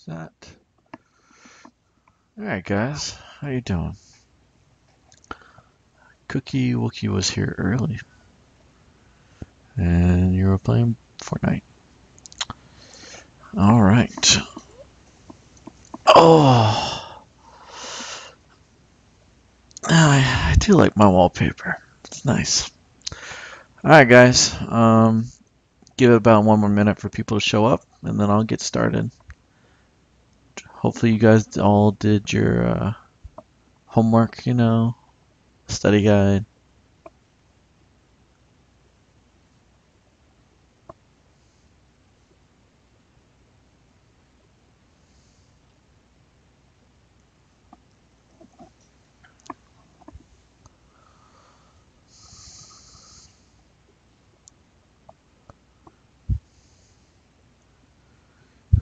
that? All right, guys, how you doing? Cookie Wookie was here early, and you were playing Fortnite. All right. Oh, I do like my wallpaper. It's nice. All right, guys. Give it about 1 more minute for people to show up, and then I'll get started. Hopefully, you guys all did your homework. Study guide.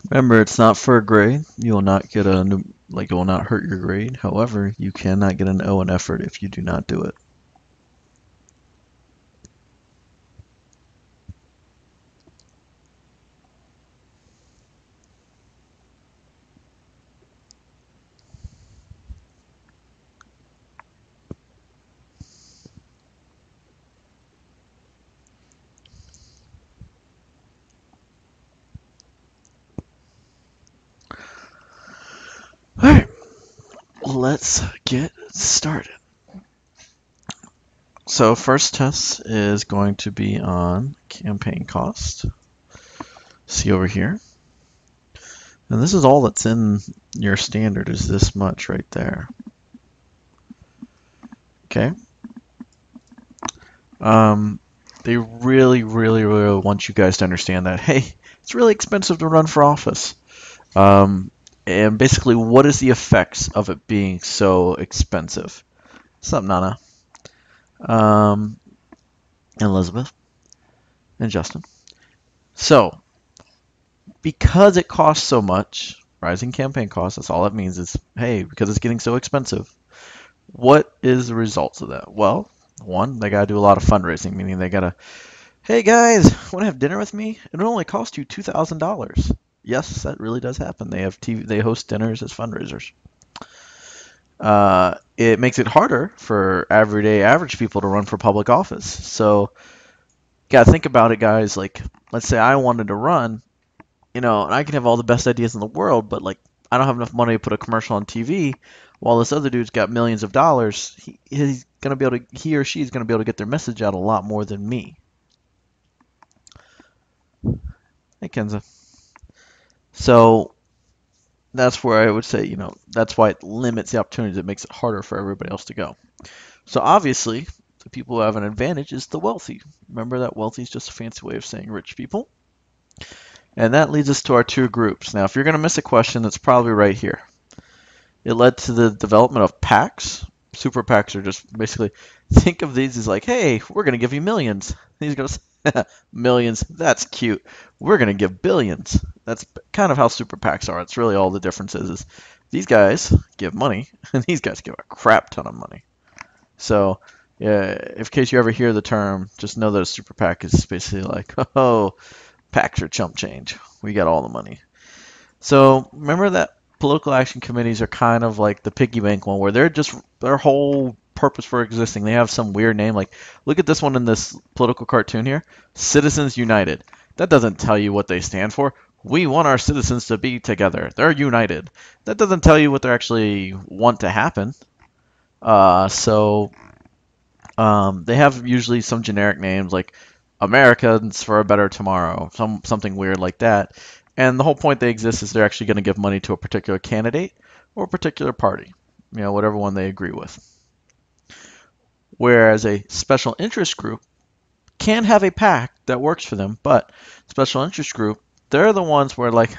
Remember, it's not for a grade. You will not get a new, like it will not hurt your grade. However, you cannot get an O in effort if you do not do it. All right, let's get started. So first test is going to be on campaign cost. See over here. And this is all that's in your standard is this much right there. Okay. They really, really, really want you guys to understand that, hey, it's really expensive to run for office. And basically, what is the effects of it being so expensive? What's up, Nana? And Elizabeth and Justin. So, because it costs so much, rising campaign costs, that's all that means is, hey, because it's getting so expensive, what is the results of that? Well, one, they got to do a lot of fundraising, meaning they got to, hey guys, want to have dinner with me? It'll only cost you $2,000. Yes, that really does happen. They have TV, they host dinners as fundraisers. It makes it harder for everyday average people to run for public office. So, gotta think about it, guys. Like, let's say I wanted to run, and I can have all the best ideas in the world, but like, I don't have enough money to put a commercial on TV. While this other dude's got millions of dollars, he's gonna be able to, he or she's gonna be able to get their message out a lot more than me. Hey, Kenza. So that's where I would say, that's why it limits the opportunities. It makes it harder for everybody else to go. So obviously, the people who have an advantage is the wealthy. Remember that wealthy is just a fancy way of saying rich people. And that leads us to our two groups. Now, if you're going to miss a question, it's probably right here. It led to the development of PACs. Super PACs are just basically, think of these as like, hey, we're going to give you millions. These goes, millions, that's cute. We're going to give billions. That's kind of how super PACs are. It's really all the difference is these guys give money, and these guys give a crap ton of money. So, yeah, in case you ever hear the term, just know that a super PAC is basically like, oh, PACs are chump change. We got all the money. So remember that political action committees are kind of like the piggy bank one, where they're just their whole purpose for existing. They have some weird name. Like, look at this one in this political cartoon here, Citizens United. That doesn't tell you what they stand for. We want our citizens to be together. They're united. That doesn't tell you what they actually want to happen. They have usually some generic names like Americans for a Better Tomorrow, something weird like that. And the whole point they exist is they're actually going to give money to a particular candidate or a particular party, whatever one they agree with. Whereas a special interest group can have a PAC that works for them, but special interest group, they're the ones where like,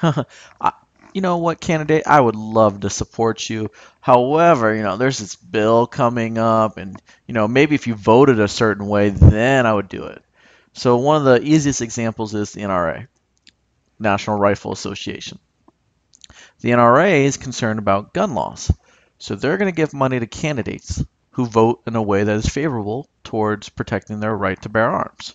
you know what, candidate, I would love to support you. However, there's this bill coming up, and maybe if you voted a certain way, then I would do it. So one of the easiest examples is the NRA, National Rifle Association. The NRA is concerned about gun laws, so they're going to give money to candidates who vote in a way that is favorable towards protecting their right to bear arms.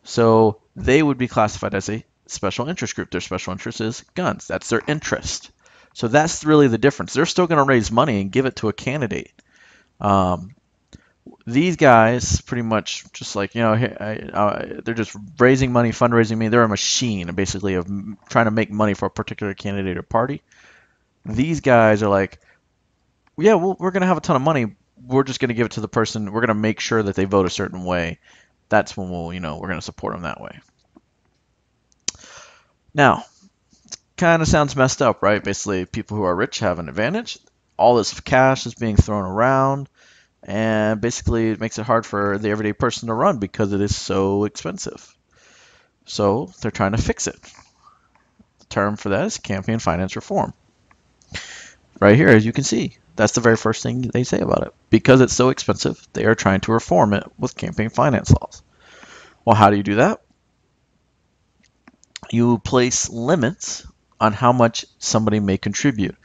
So they would be classified as a special interest group. Their special interest is guns. That's their interest. So that's really the difference. They're still going to raise money and give it to a candidate. Um, these guys pretty much just like, they're just raising money, fundraising money. They're a machine basically of trying to make money for a particular candidate or party. These guys are like, yeah, we're going to have a ton of money. We're just going to give it to the person. We're going to make sure that they vote a certain way. That's when we're going to support them that way. Now, kind of sounds messed up, right? Basically, people who are rich have an advantage. All this cash is being thrown around, and basically it makes it hard for the everyday person to run because it is so expensive. So they're trying to fix it. The term for that is campaign finance reform. Right here, as you can see, that's the very first thing they say about it. Because it's so expensive, they are trying to reform it with campaign finance laws. Well, how do you do that? You place limits on how much somebody may contribute.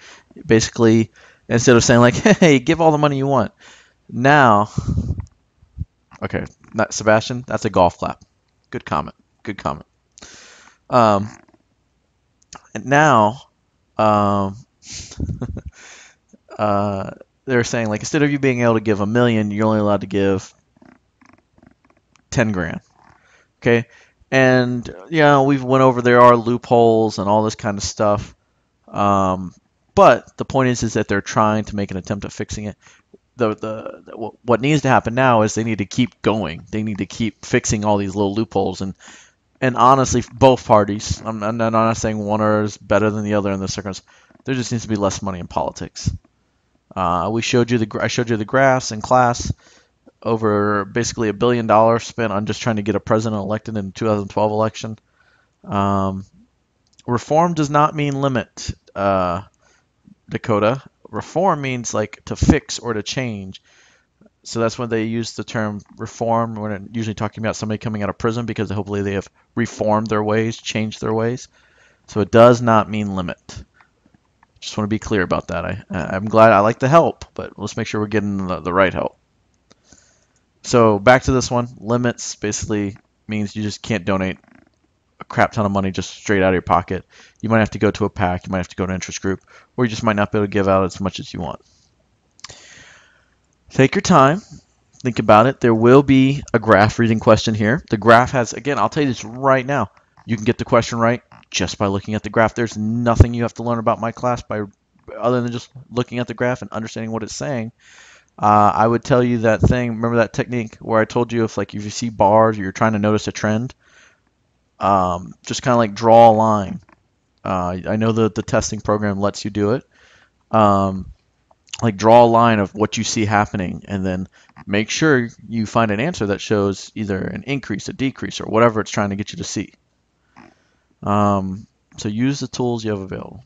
Basically, instead of saying like, hey, give all the money you want. Now, okay, not Sebastian, that's a golf clap. Good comment. Good comment. And now, um, they're saying like instead of you being able to give $1 million, you're only allowed to give 10 grand. Okay, and we've went over there are loopholes and all this kind of stuff. But the point is that they're trying to make an attempt at fixing it. What needs to happen now is they need to keep going. They need to keep fixing all these little loopholes and honestly, both parties. I'm not saying one is better than the other in this circumstance. There just needs to be less money in politics. I showed you the graphs in class. Over basically $1 billion spent on just trying to get a president elected in the 2012 election. Reform does not mean limit, Dakota. Reform means like to fix or to change. So that's when they use the term reform. We're usually talking about somebody coming out of prison because hopefully they have reformed their ways, changed their ways. So it does not mean limit. Just want to be clear about that. I'm glad I like the help, but let's make sure we're getting the right help. So back to this one. Limits basically means you just can't donate a crap ton of money just straight out of your pocket. You might have to go to a PAC, you might have to go to an interest group, or you just might not be able to give out as much as you want. Take your time. Think about it. There will be a graph reading question here. The graph has, again, I'll tell you this right now. You can get the question right just by looking at the graph. There's nothing you have to learn about my class other than just looking at the graph and understanding what it's saying. I would tell you that thing. Remember that technique where I told you if you see bars or you're trying to notice a trend, just kind of like draw a line. I know that the testing program lets you do it. Like draw a line of what you see happening, and then make sure you find an answer that shows either an increase, a decrease, or whatever it's trying to get you to see. So use the tools you have available.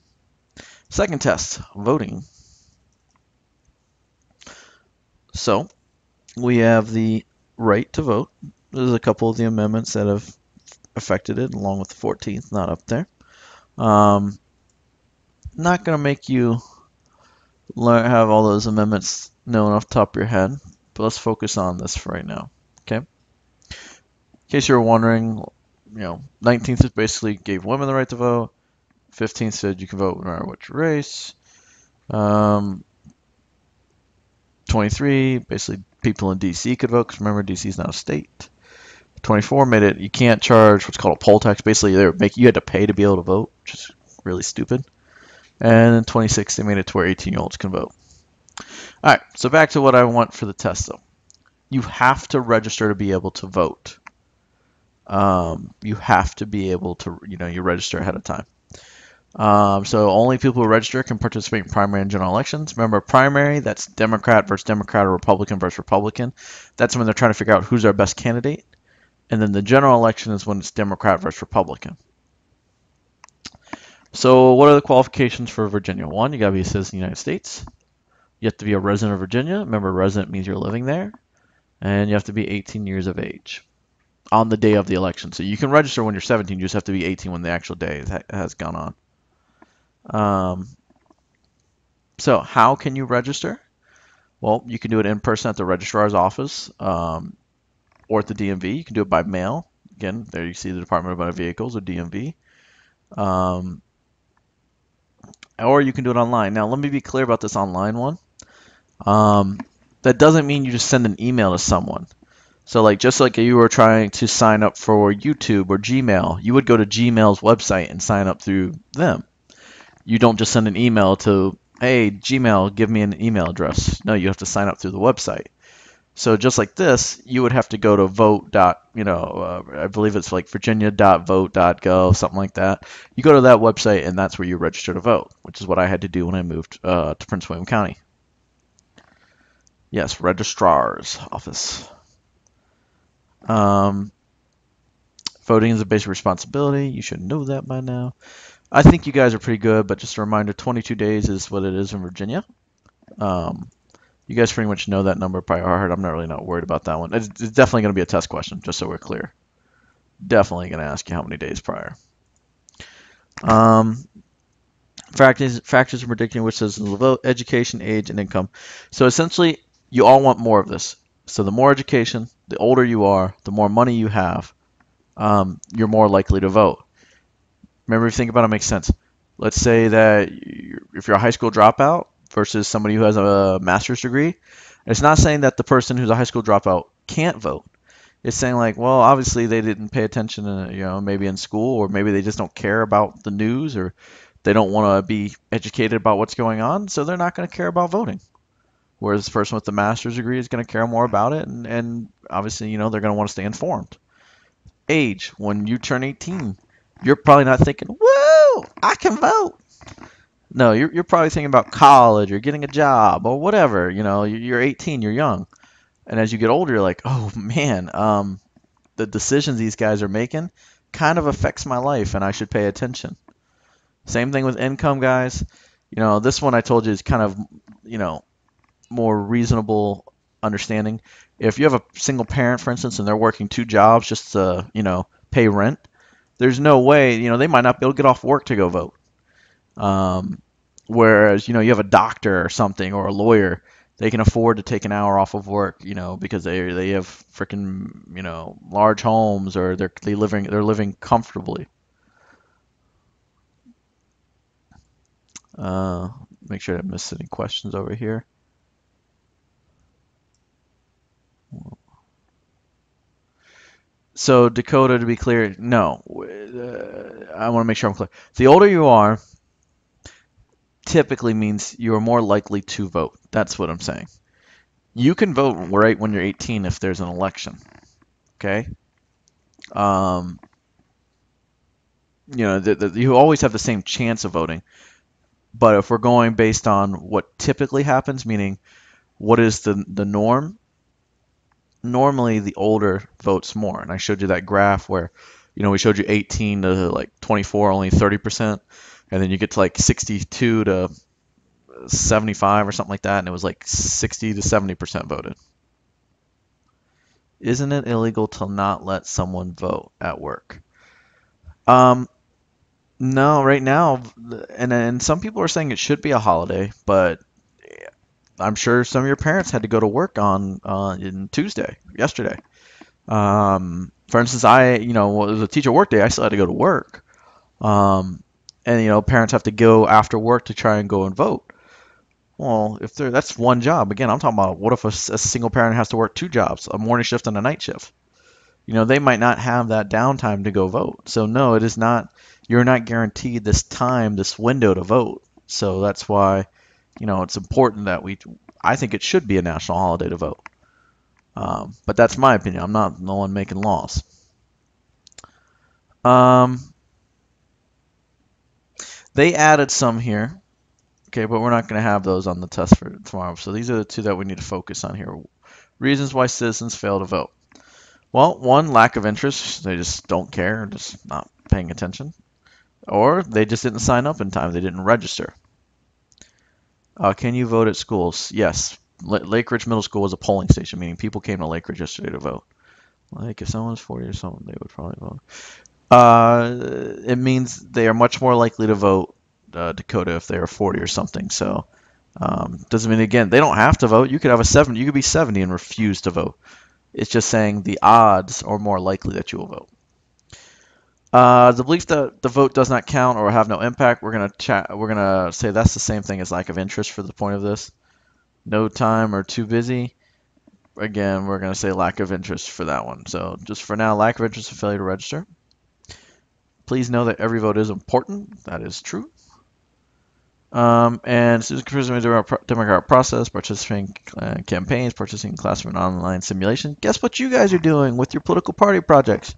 Second test, voting. So we have the right to vote. There's a couple of the amendments that have affected it, along with the 14th, not up there. Not going to make you have all those amendments known off the top of your head, but let's focus on this for right now. Okay. In case you're wondering, 19th is basically gave women the right to vote. 15th said you can vote no matter what your race. 23, basically people in DC could vote, because remember, DC is not a state. 24 made it, you can't charge what's called a poll tax. Basically, you had to pay to be able to vote, which is really stupid. And in 26, they made it to where 18-year-olds can vote. All right, so back to what I want for the test, though. You have to register to be able to vote. You have to be able to, you register ahead of time. So only people who register can participate in primary and general elections. Remember, primary, that's Democrat versus Democrat or Republican versus Republican. That's when they're trying to figure out who's our best candidate. And then the general election is when it's Democrat versus Republican. So what are the qualifications for Virginia? One, you got to be a citizen of the United States. You have to be a resident of Virginia. Remember, resident means you're living there. And you have to be 18 years of age on the day of the election. So you can register when you're 17. You just have to be 18 when the actual day has gone on. So how can you register? Well, you can do it in person at the registrar's office or at the DMV. You can do it by mail. Again, there you see the Department of Motor Vehicles or DMV. Um, or you can do it online. Now, let me be clear about this online one. Um, that doesn't mean you just send an email to someone. So like just like you were trying to sign up for YouTube or Gmail, you would go to Gmail's website and sign up through them. You don't just send an email to, hey, Gmail, give me an email address. No, you have to sign up through the website. So just like this, you would have to go to vote. I believe it's like virginia.vote.gov, something like that. You go to that website, and that's where you register to vote, which is what I had to do when I moved to Prince William County. Yes, registrar's office. Um, Voting is a basic responsibility. You should know that by now. I think you guys are pretty good, but just a reminder, 22 days is what it is in Virginia. Um, you guys pretty much know that number by heart. I'm not really not worried about that one. It's definitely going to be a test question, just so we're clear. Definitely going to ask you how many days prior. Um, factors in predicting which citizens will vote: education, age, and income. So essentially, you all want more of this. So the more education, the older you are, the more money you have, you're more likely to vote. Remember, if you think about it, it makes sense. Let's say that if you're a high school dropout versus somebody who has a master's degree, it's not saying that the person who's a high school dropout can't vote. It's saying like, well, obviously they didn't pay attention, maybe in school, or maybe they just don't care about the news, or they don't want to be educated about what's going on, so they're not going to care about voting. Whereas the person with the master's degree is going to care more about it, and obviously, they're going to want to stay informed. Age, when you turn 18, you're probably not thinking, whoa, I can vote. No, you're probably thinking about college or getting a job or whatever. You're 18, you're young. And as you get older, you're like, oh man, the decisions these guys are making kind of affects my life and I should pay attention. Same thing with income, guys. This one I told you is kind of, you know, more reasonable understanding. If you have a single parent, for instance, and they're working two jobs just to, pay rent, there's no way, they might not be able to get off work to go vote. Um, Whereas, you have a doctor or something or a lawyer, they can afford to take an hour off of work, because they have freaking, large homes or they're living comfortably. Uh, Make sure I didn't miss any questions over here. So Dakota, to be clear, no. I want to make sure I'm clear. The older you are, typically means you are more likely to vote. That's what I'm saying. You can vote right when you're 18 if there's an election. Okay. Um, you always have the same chance of voting. But if we're going based on what typically happens, meaning what is the norm, normally the older votes more. And I showed you that graph where, we showed you 18 to like 24, only 30%, and then you get to like 62 to 75 or something like that, and it was like 60 to 70% voted. Isn't it illegal to not let someone vote at work? Um, no, right now, and some people are saying it should be a holiday, but I'm sure some of your parents had to go to work on in Tuesday, yesterday. For instance, it was a teacher work day. I still had to go to work. And parents have to go after work to try and go and vote. Well, if that's one job. Again, I'm talking about what if a single parent has to work two jobs, a morning shift and a night shift. They might not have that downtime to go vote. So no, it is not. You're not guaranteed this time, this window to vote. So that's why, it's important that I think it should be a national holiday to vote. But that's my opinion. I'm not the one making laws. Um, they added some here. Okay, but we're not going to have those on the test for tomorrow. So these are the two that we need to focus on here. Reasons why citizens fail to vote. Well, one, lack of interest. They just don't care, just not paying attention. Or they just didn't sign up in time. They didn't register. Can you vote at schools? Yes. Lake Ridge Middle School was a polling station, meaning people came to Lake Ridge yesterday to vote. Like if someone's 40 or something, they would probably vote. It means they are much more likely to vote, Dakota, if they are 40 or something. So doesn't mean, again, they don't have to vote. You could have a 70. You could be 70 and refuse to vote. It's just saying the odds are more likely that you will vote. The belief that the vote does not count or have no impact, we're gonna chat. We're gonna say that's the same thing as lack of interest for the point of this. No time or too busy. Again, we're gonna say lack of interest for that one. So just for now, lack of interest or failure to register. Please know that every vote is important. That is true. And students participating in the democratic process, participating in campaigns, participating in classroom and online simulation. Guess what you guys are doing with your political party projects?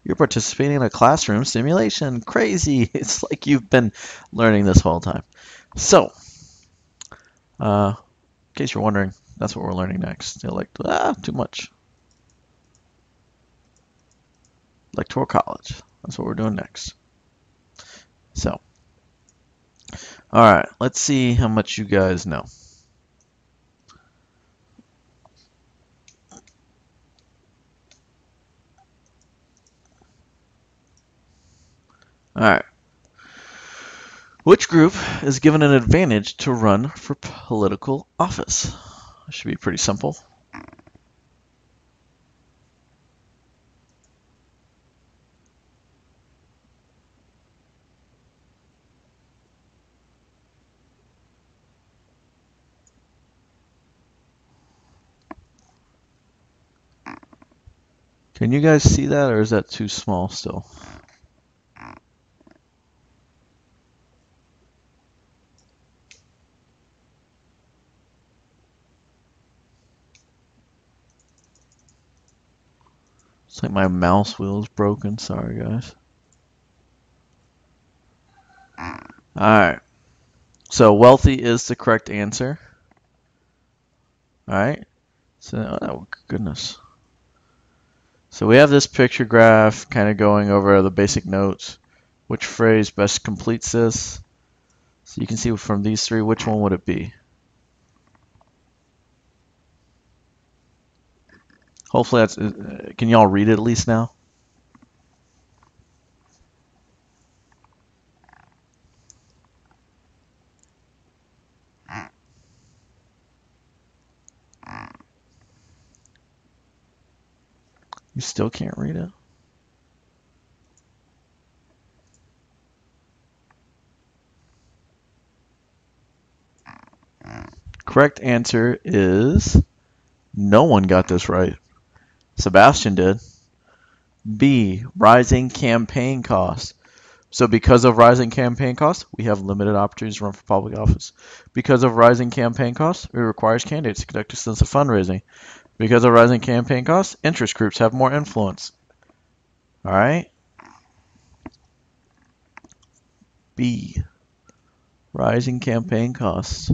You're participating in a classroom simulation. Crazy. It's like you've been learning this whole time. So, in case you're wondering, that's what we're learning next. They're like, too much. Electoral college. That's what we're doing next. So, all right, let's see how much you guys know. All right. Which group is given an advantage to run for political office? It should be pretty simple. Can you guys see that, or is that too small still? It's like my mouse wheel is broken. Sorry, guys. Alright. So wealthy is the correct answer. Alright. So, oh, goodness. So we have this picture graph kind of going over the basic notes. Which phrase best completes this? So you can see from these three, which one would it be? Hopefully that's, can y'all read it at least now? You still can't read it? Correct answer is no one got this right. Sebastian did. B, rising campaign costs. So because of rising campaign costs, we have limited opportunities to run for public office. Because of rising campaign costs, it requires candidates to conduct extensive fundraising. Because of rising campaign costs, interest groups have more influence. All right. B, rising campaign costs.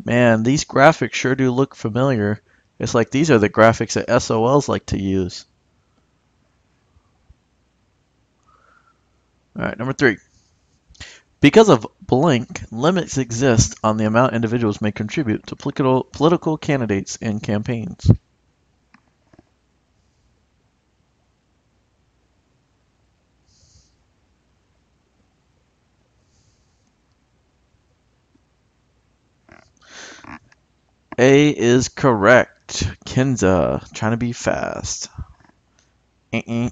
Man, these graphics sure do look familiar. It's like these are the graphics that SOLs like to use. All right, number 3. Because of blank, limits exist on the amount individuals may contribute to political candidates and campaigns. A is correct. Kenza, trying to be fast. A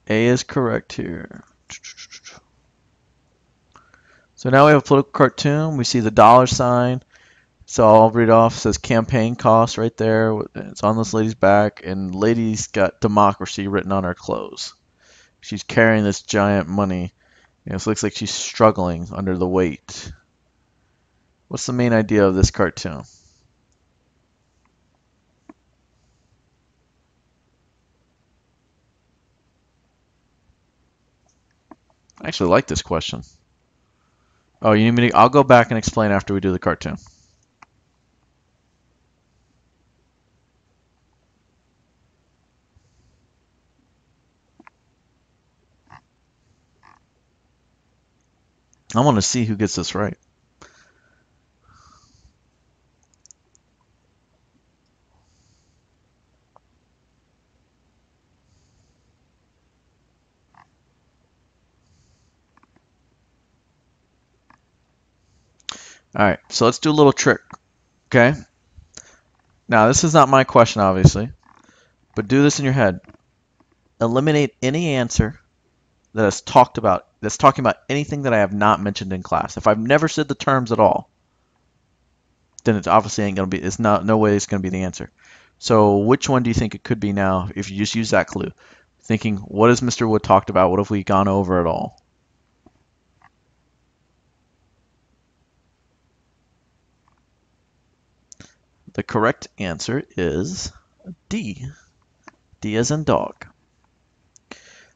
is correct here. So now we have a political cartoon. We see the dollar sign. So I'll read off. It says campaign costs right there. It's on this lady's back, and lady's got democracy written on her clothes. She's carrying this giant money. It looks like she's struggling under the weight. What's the main idea of this cartoon? I actually like this question. Oh, you need me to? I'll go back and explain after we do the cartoon. I want to see who gets this right. All right, so let's do a little trick, okay? Now, this is not my question, obviously, But do this in your head. Eliminate any answer that is talked about, that's talking about anything that I have not mentioned in class. If I've never said the terms at all, then it's obviously ain't gonna be. It's not. No way it's gonna be the answer. So which one do you think it could be now? If you just use that clue, thinking, what has Mr. Wood talked about? What have we gone over at all? The correct answer is D. D as in dog.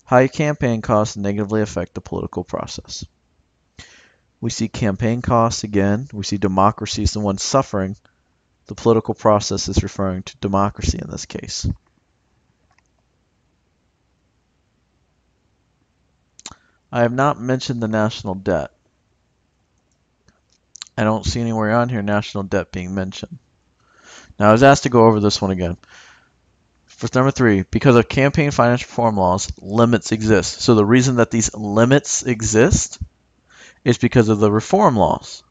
High campaign costs negatively affect the political process. We see campaign costs again. We see democracy is the one suffering. The political process is referring to democracy in this case. I have not mentioned the national debt. I don't see anywhere on here national debt being mentioned. Now, I was asked to go over this one again. For number 3, because of campaign finance reform laws, limits exist. So the reason that these limits exist is because of the reform laws.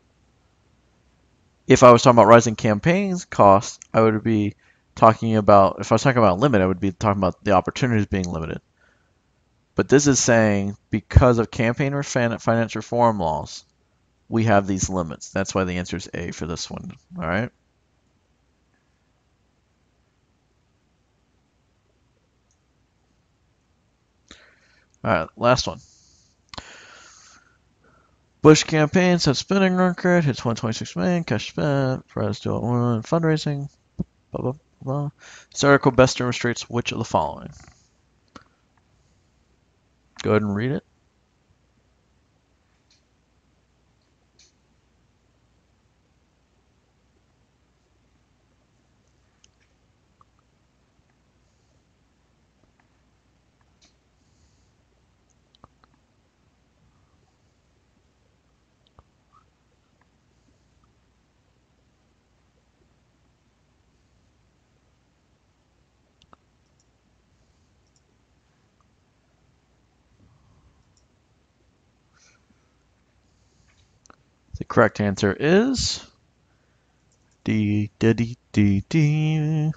If I was talking about rising campaigns costs, I would be talking about, if I was talking about limit, I would be talking about the opportunities being limited. But this is saying because of campaign finance reform laws, we have these limits. That's why the answer is A for this one. All right. All right, last one. Bush campaign said spending record hits 126 million, cash spent, presidential fundraising, blah, blah, blah. This article best illustrates which of the following. Go ahead and read it. The correct answer is D, D, D, D, D.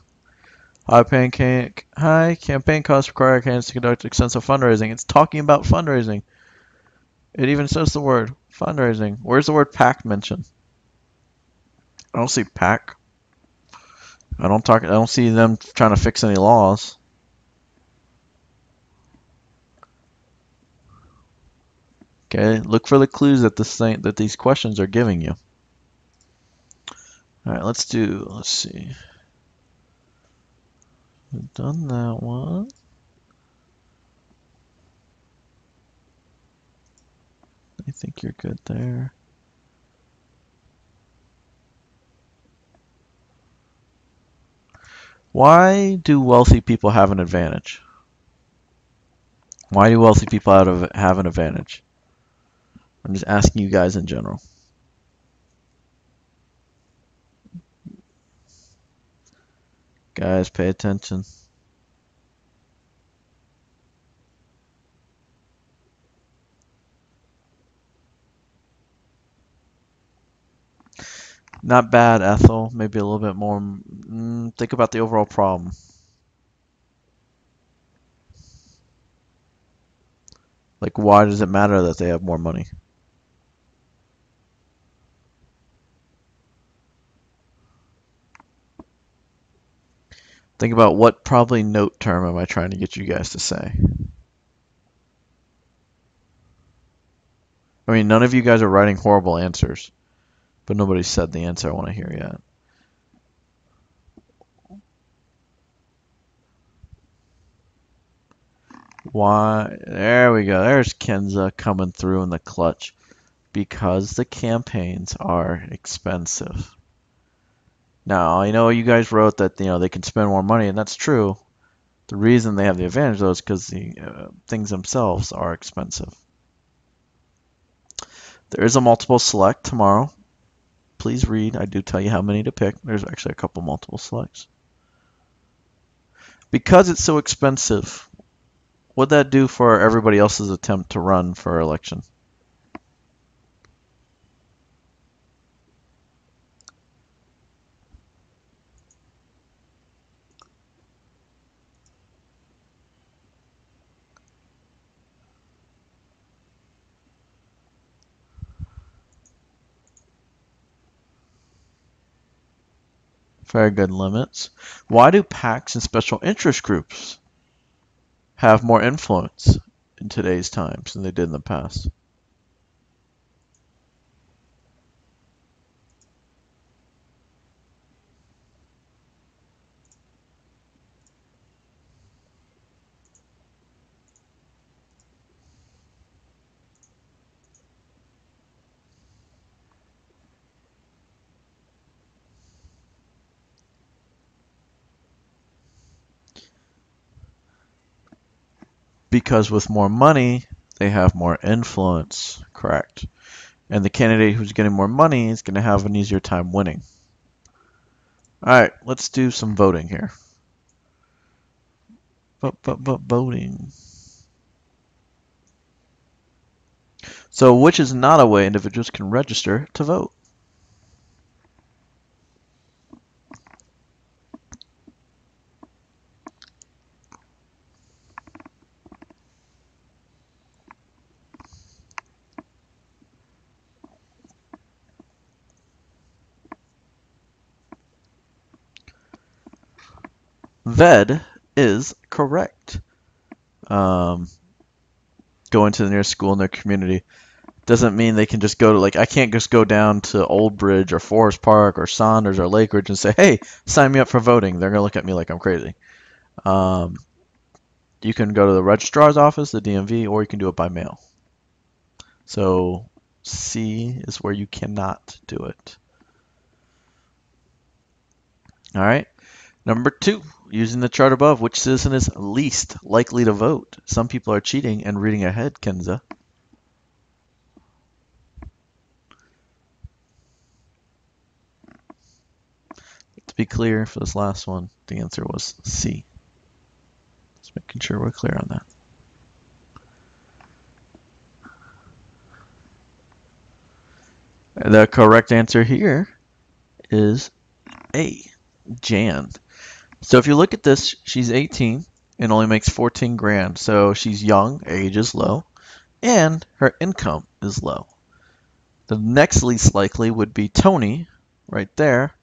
High campaign costs require candidates to conduct extensive fundraising. It's talking about fundraising. It even says the word fundraising. Where's the word PAC mentioned? I don't see PAC. I don't see them trying to fix any laws. Okay, look for the clues that these questions are giving you. All right, let's see. We've done that one. I think you're good there. Why do wealthy people have an advantage? Why do wealthy people have an advantage? I'm just asking you guys in general. Guys, pay attention. Not bad, Ethel. Maybe a little bit more. Think about the overall problem. Like, why does it matter that they have more money? Think about what probably note term am I trying to get you guys to say? I mean, none of you guys are writing horrible answers, but nobody said the answer I want to hear yet. Why? There we go. There's Kenza coming through in the clutch. Because the campaigns are expensive. Now, I know you guys wrote that they can spend more money, and that's true. The reason they have the advantage, though, is because the things themselves are expensive. There is a multiple select tomorrow. Please read. I do tell you how many to pick. There's actually a couple multiple selects. Because it's so expensive, what'd that do for everybody else's attempt to run for election? Very good limits. Why do PACs and special interest groups have more influence in today's times than they did in the past? Because with more money, they have more influence. Correct. And the candidate who's getting more money is going to have an easier time winning. All right, let's do some voting here. Voting. So which is not a way individuals can register to vote? VED is correct. Going to the nearest school in their community doesn't mean they can just go to, like, I can't just go down to Old Bridge or Forest Park or Saunders or Lake Ridge and say, hey, sign me up for voting. They're going to look at me like I'm crazy. You can go to the registrar's office, the DMV, or you can do it by mail. So C is where you cannot do it. All right. Number 2, using the chart above, which citizen is least likely to vote? Some people are cheating and reading ahead, Kenza. To be clear for this last one, the answer was C. Just making sure we're clear on that. The correct answer here is A, Jan. So if you look at this, she's 18 and only makes 14 grand. So she's young, age is low, and her income is low. The next least likely would be Tony, right there.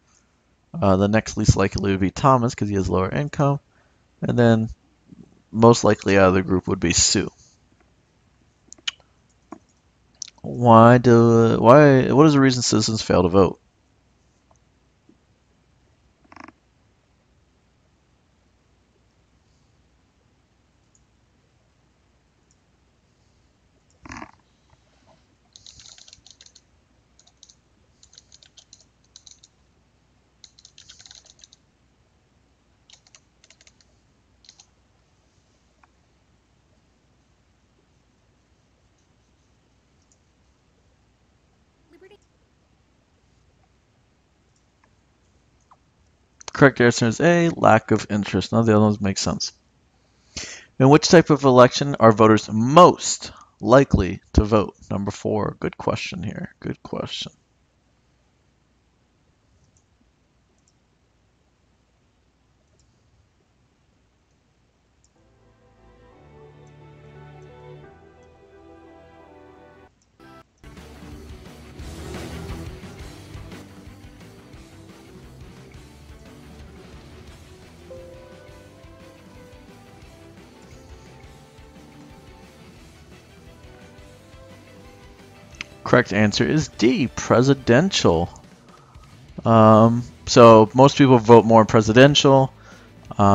The next least likely would be Thomas because he has lower income. And then most likely out of the group would be Sue. What is the reason citizens fail to vote? Correct answer is A, lack of interest. None of the other ones make sense. In which type of election are voters most likely to vote? Number 4. Good question here. Good question. Correct answer is D, presidential. So most people vote more presidential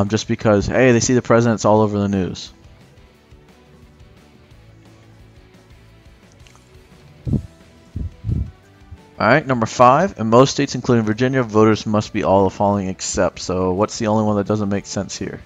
just because, hey, they see the president, it's all over the news. All right, number 5. In most states, including Virginia, voters must be all the following except. So what's the only one that doesn't make sense here?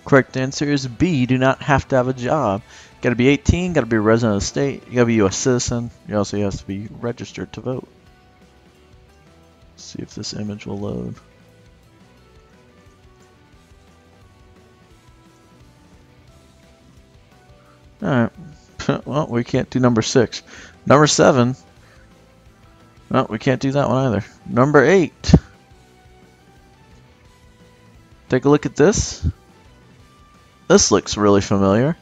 Correct answer is B, do not have to have a job. Got to be 18, got to be a resident of the state, you got to be a U.S. citizen, you also have to be registered to vote. Let's see if this image will load. Alright, well, we can't do number 6. Number 7, No, we can't do that one either. Number 8. Take a look at this. This looks really familiar.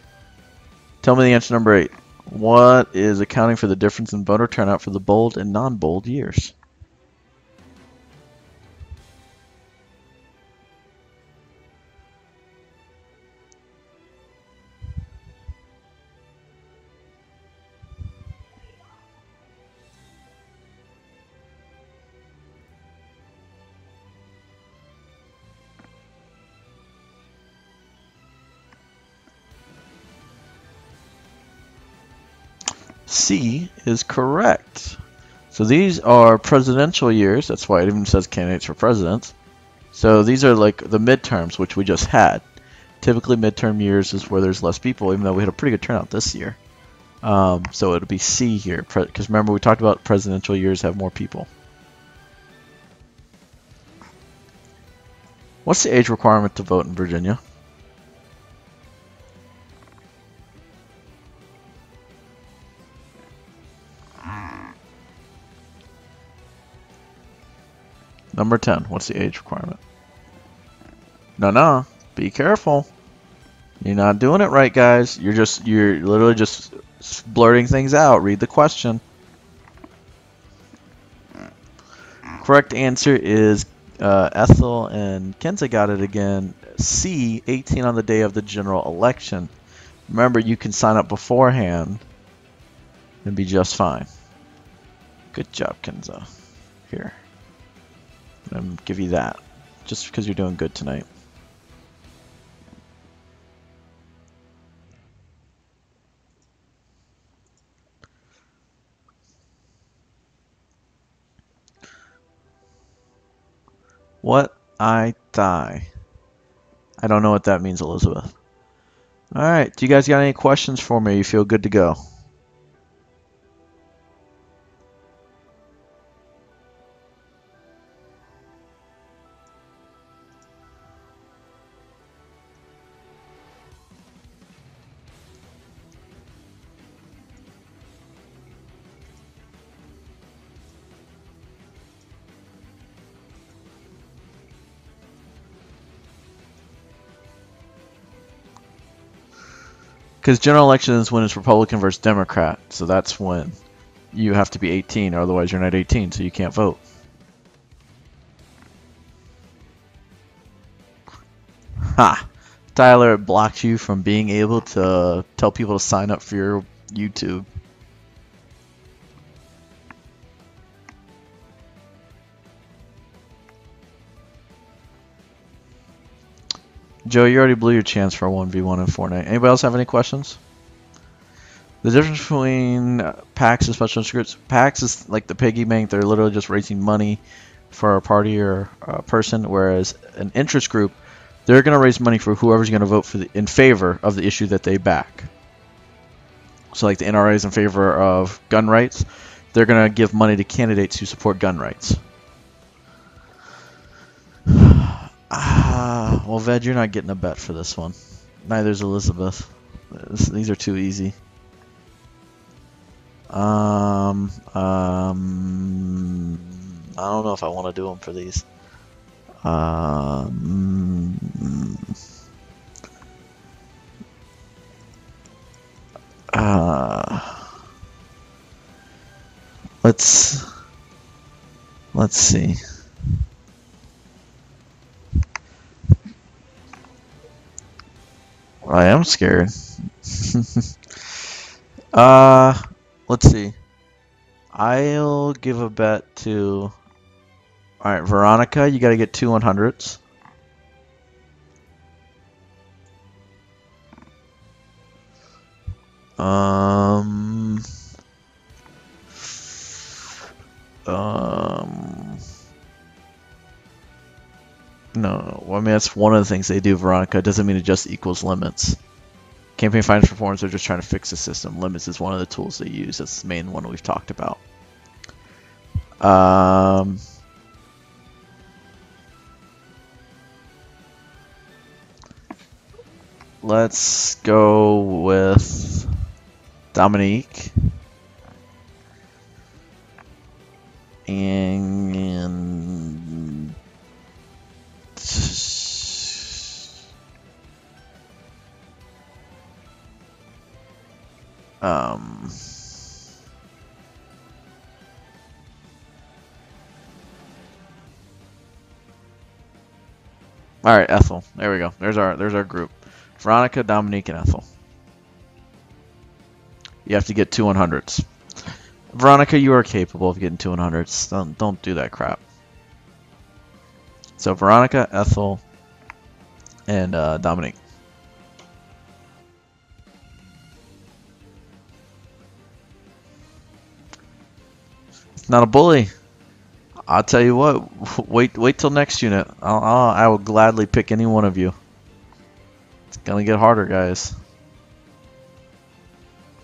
Tell me the answer number 8. What is accounting for the difference in voter turnout for the bold and non-bold years? C is correct. So these are presidential years. That's why it even says candidates for president. So these are like the midterms, which we just had. Typically, midterm years is where there's less people, even though we had a pretty good turnout this year. So it'll be C here, because remember we talked about presidential years have more people. What's the age requirement to vote in Virginia? Number 10, what's the age requirement? No, be careful. You're not doing it right, guys. You're literally just blurting things out. Read the question. Correct answer is Ethel and Kenza got it again. C, 18 on the day of the general election. Remember, you can sign up beforehand and be just fine. Good job, Kenza. Here. I'm going to give you that, just because you're doing good tonight. What I die. I don't know what that means, Elizabeth. Alright, do you guys got any questions for me? You feel good to go? Because general election is when it's Republican versus Democrat, so that's when you have to be 18, or otherwise you're not 18, so you can't vote. Ha! Tyler, it blocked you from being able to tell people to sign up for your YouTube. Joe, you already blew your chance for a 1v1 in Fortnite. Anybody else have any questions? The difference between packs and special scripts, packs is like the piggy bank. They're literally just raising money for a party or a person, whereas an interest group, they're going to raise money for whoever's going to vote for in favor of the issue that they back. So like the NRA is in favor of gun rights, they're going to give money to candidates who support gun rights. Well, Ved, you're not getting a bet for this one. Neither is Elizabeth. These are too easy. I don't know if I want to do them for these. Let's see. I am scared. Let's see. I'll give a bet to. All right, Veronica, you got to get 2 100s. No, well, I mean that's one of the things they do, Veronica. It doesn't mean it just equals limits. Campaign finance performance are just trying to fix the system. Limits is one of the tools they use. That's the main one we've talked about. Let's go with Dominique. And um, all right, Ethel. There we go. There's our group. Veronica, Dominique, and Ethel. You have to get 2 100s. Veronica, you are capable of getting 2 100s. Don't do that crap. So Veronica, Ethel, and Dominique. It's not a bully. I'll tell you what. Wait till next unit. I will gladly pick any one of you. It's gonna get harder, guys.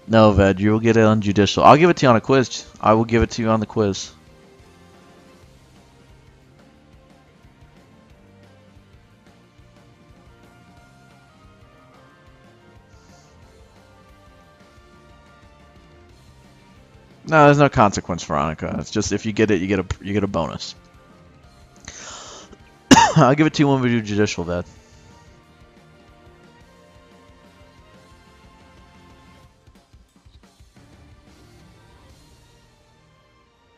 No, Ved, you will get it on judicial. I'll give it to you on a quiz. I will give it to you on the quiz. No, there's no consequence, Veronica. It's just if you get it, you get a bonus. I'll give it to you when we do judicial, Ved.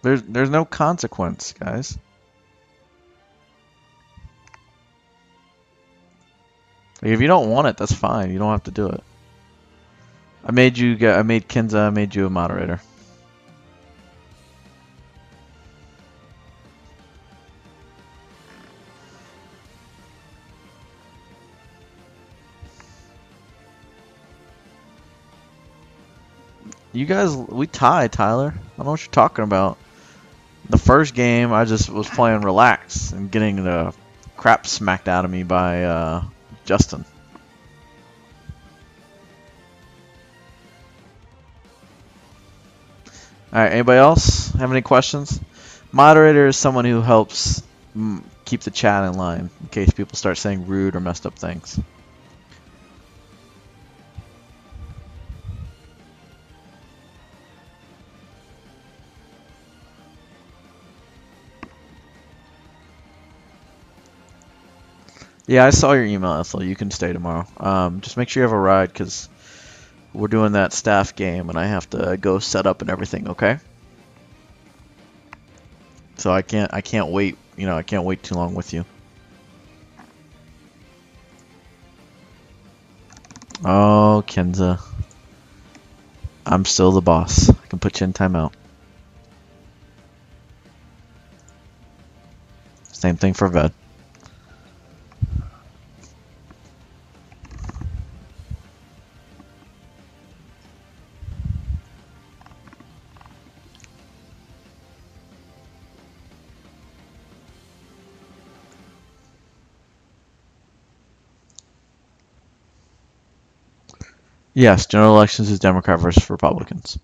There's no consequence, guys. Like, if you don't want it, that's fine. You don't have to do it. I made Kenza. I made you a moderator. You guys, we tied, Tyler. I don't know what you're talking about. The first game, I just was playing relax and getting the crap smacked out of me by Justin. Alright, anybody else have any questions? Moderator is someone who helps keep the chat in line in case people start saying rude or messed up things. Yeah, I saw your email, Ethel. You can stay tomorrow. Just make sure you have a ride because we're doing that staff game and I have to go set up and everything, okay? So I can't wait, I can't wait too long with you. Oh, Kenza. I'm still the boss. I can put you in timeout. Same thing for Ved. Yes, general elections is Democrat versus Republicans.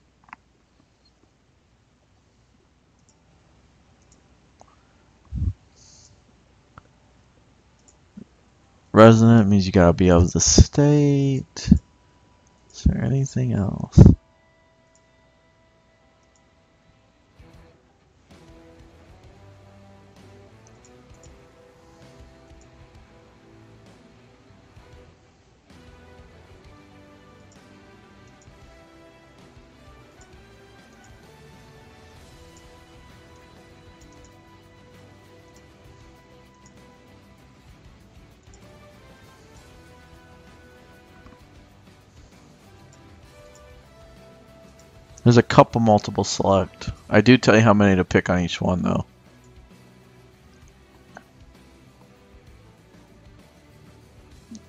Resident means you gotta be of the state. Is there anything else? There's a couple multiple select. I do tell you how many to pick on each one, though.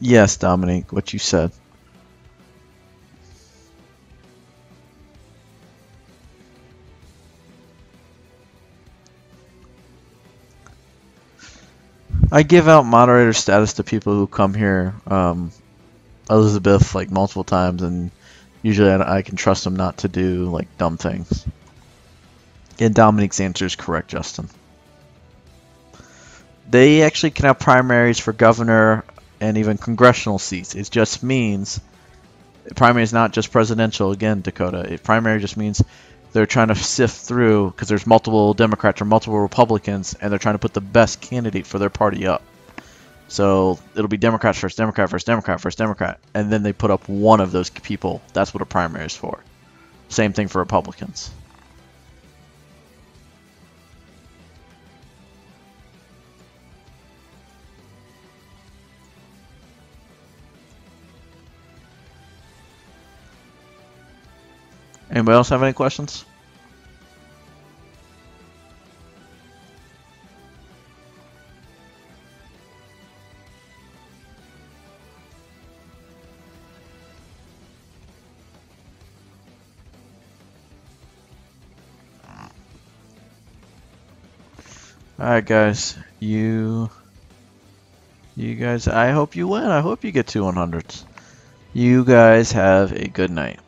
Yes, Dominique, what you said. I give out moderator status to people who come here, Elizabeth, like multiple times, and usually I can trust them not to do like dumb things. And Dominique's answer is correct, Justin. They actually can have primaries for governor and even congressional seats. It just means primary is not just presidential. Again, Dakota, primary just means they're trying to sift through because there's multiple Democrats or multiple Republicans, and they're trying to put the best candidate for their party up. So it'll be Democrats first, Democrat first, Democrat first, Democrat, and then they put up one of those people. That's what a primary is for. Same thing for Republicans. Anybody else have any questions? Alright guys, you guys, I hope you win. I hope you get 2 100s. You guys have a good night.